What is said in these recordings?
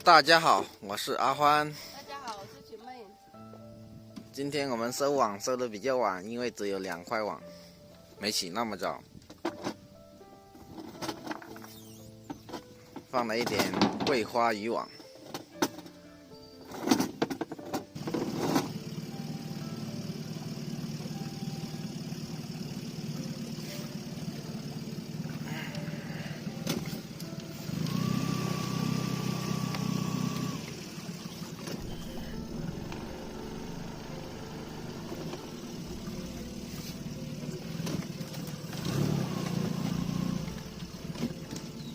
大家好，我是阿欢。大家好，我是群妹。今天我们收网收的比较晚，因为只有2块网，没起那么早。放了一点桂花渔网。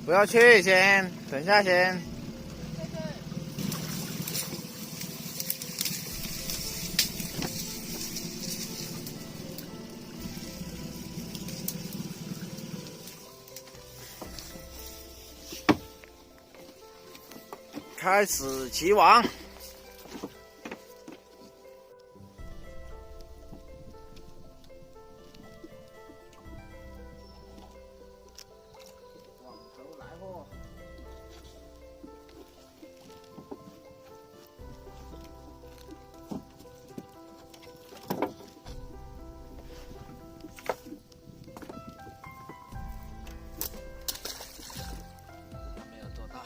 不要去先，等下先。开始起网。网头来货。没有做到。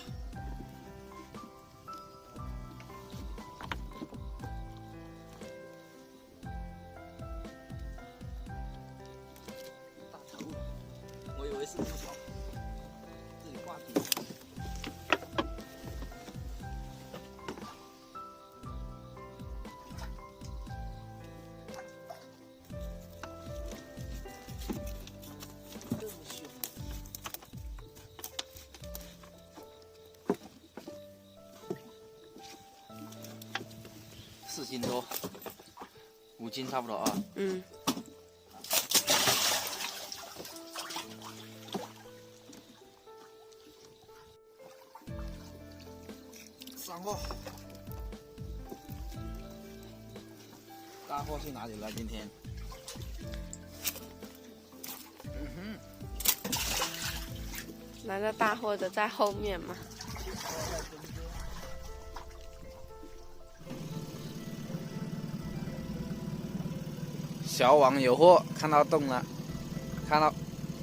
大头，我以为是木头，这里挂底。这么凶。4斤多，5斤差不多啊。上货。大货去哪里了？今天？来了大货的在后面嘛。小网有货，看到动了，看到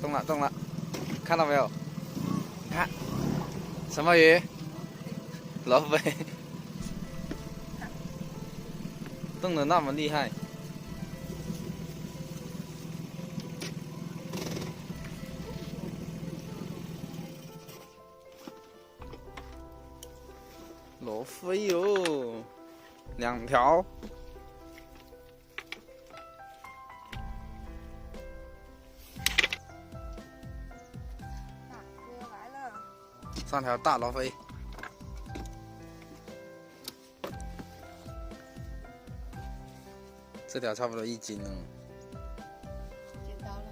动了，看到没有？你看，什么鱼？罗非，动得那么厉害。罗非哟，2条。大哥来了。3条大罗非。这条差不多1斤了。捡到了。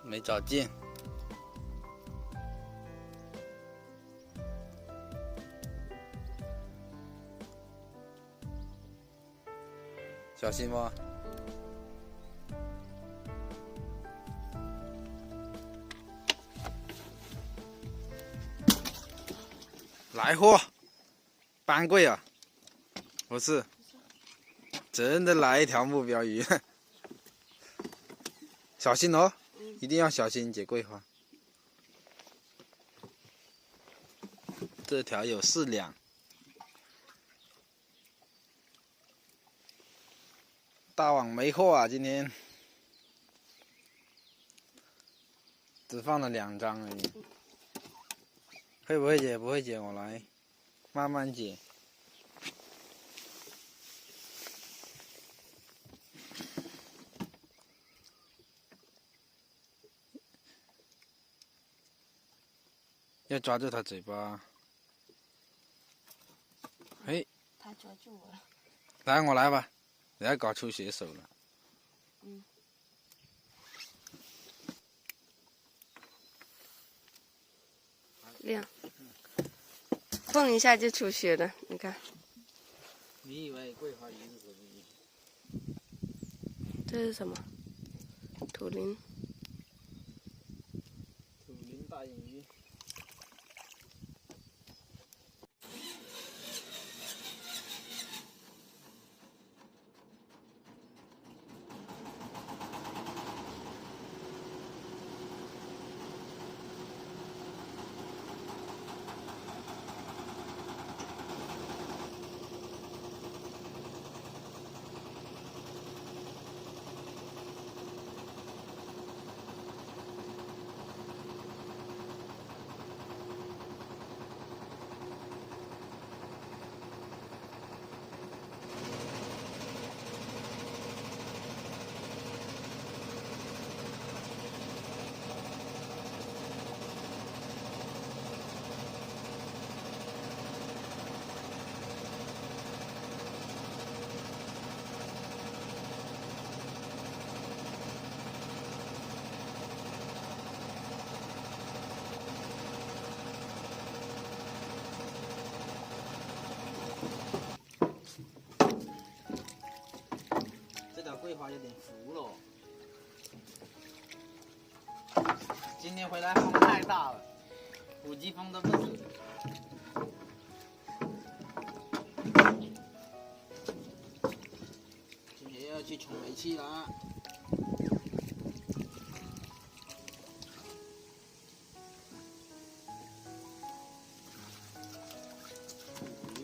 没找见。小心吗？来货，斑桂啊，不是，真的来一条目标鱼，小心哦，一定要小心结桂花。这条有4两。大网没货啊，今天只放了2张而已。会不会解？不会解，我来慢慢解。要抓住它嘴巴。嘿，他抓住我了。来，我来吧。不要搞出血手了。亮。碰一下就出血了，你看。你以为桂花鱼是什么鱼？这是什么？土灵。土大银鱼。桂花有点浮了，今天回来风太大了，五级风都不止。今天要去充煤气了。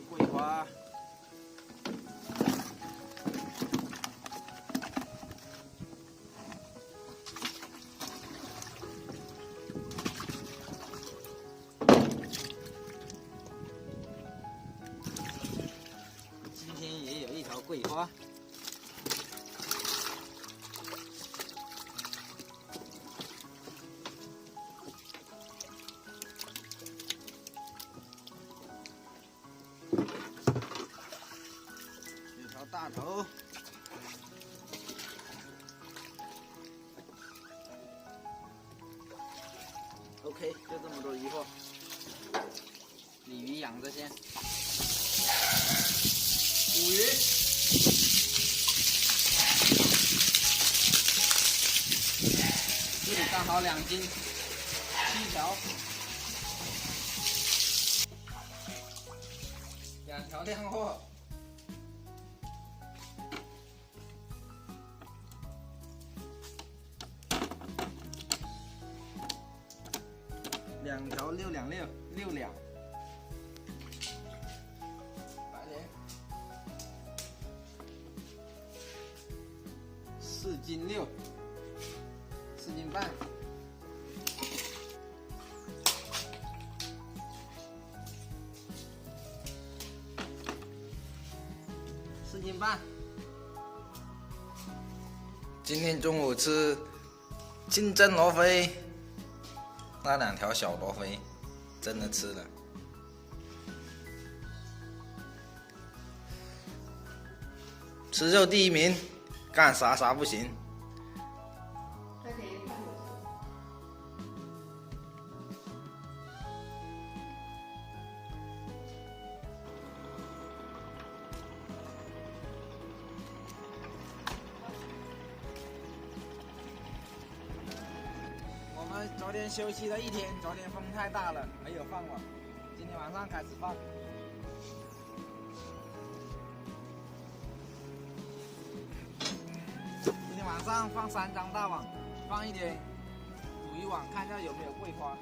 桂花。桂花，一条大头。OK， 就这么多鱼货，鲤鱼养着先。捕鱼。这里刚好2斤7条，2条靓货。2条6两6两。白鲢4斤6。4斤半，4斤半。今天中午吃清蒸罗非，那2条小罗非真的吃了。吃肉第1名，干啥不行。我们昨天休息了1天，昨天风太大了，没有放网。今天晚上开始放。今天晚上放3张大网，放一点捕鱼网，看一下有没有桂花。